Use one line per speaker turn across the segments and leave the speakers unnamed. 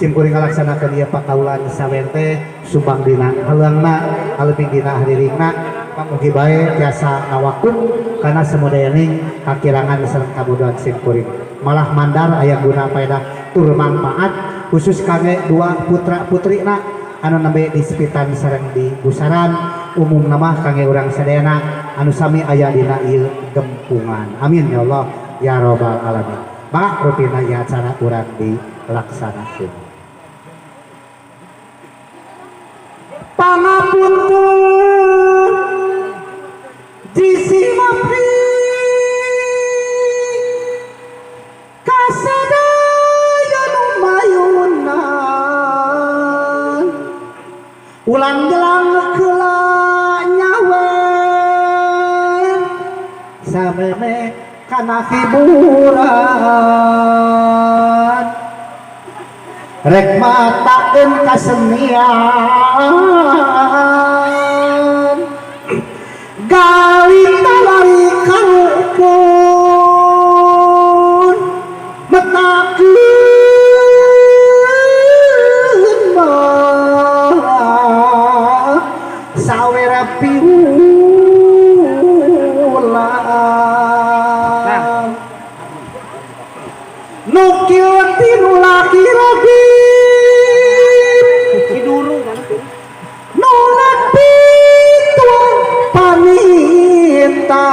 simkuring ngalaksanakeun ieu pakaulan sawer teh sumbang dina haleungna aleuting dina hadiringna pamugi bae tiasa ngawakum kana samudayana kakirangan sareng kabudahan simkuring malah mandar aya guna faedah tur manfaat khusus kangge dua putra putrina anu nembe di sepitan sareng di busaran umum nama kangge urang sadayana anu sami aya dina ieu gempungan amin ya Allah ya robbal alamin maka rutina ya acara urang dilaksanakeun pangapunten disimapri kasadaya nu mayunan ulang gelang keula nyawer sameme kana hiburan rek matakeun kasenian galita lari karukun metakeun mah sawera piulang nukil tinu laki lagi nolak pituan panita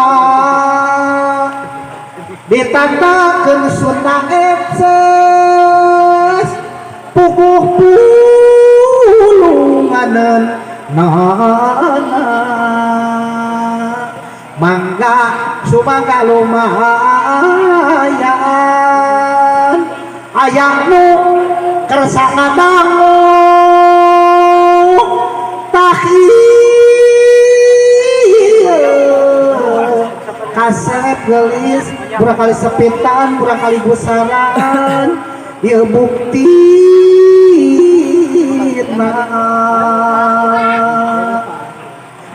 ditandakeun Sunda ekses puguh pulunganeun nana mangga sumangga lumayan ayahmu kersa ngadangu kasep gelis kurang kali sepitan kurang kali busaran ieu bukti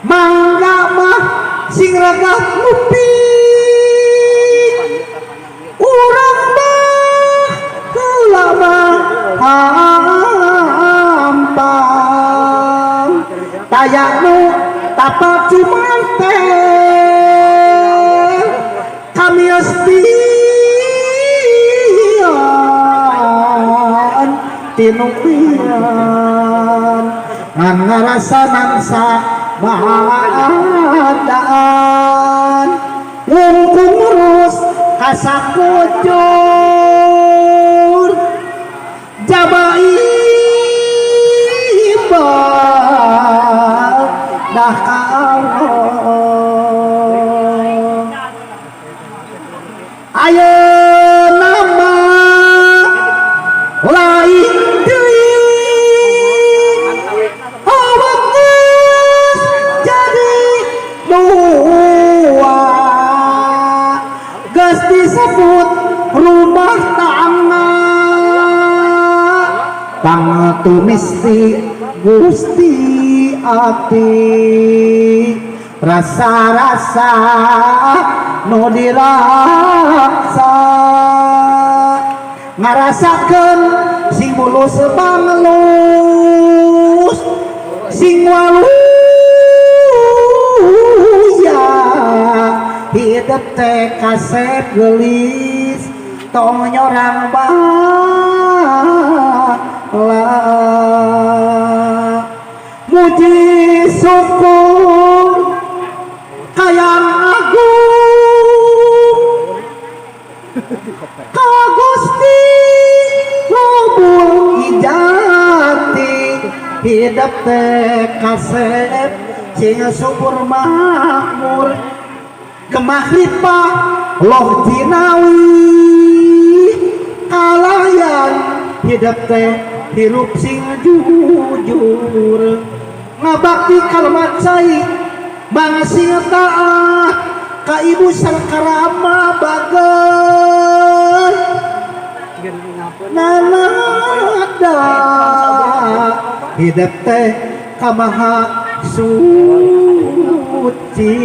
mangga mah sing ragah ngupi urang mah heula mah hampang tayanu tapak cuman teh kami astian tinupian ngan ngarasanan sabadaan wungkung urus kasakujur jabaibal dah ka Allah ayeuna mah lain deui awak geus jadi dua geus disebut rumah tangga pangtumisti Gusti ati rasa-rasa nu diraksa ngarasakeun sing mulus banglus sing waluya hidup teh kasep gelis tong nyorang bala muji syukur kayang agung ka Gusti lobul ijati hidup teh kasep sing subur makmur kemahlipah loh jinawi kalayan hidup teh hirup sing jujur ngabakti kalimat cai mangsil taat ka ibu sarkarama bageun nanada hidup teh ka maha suci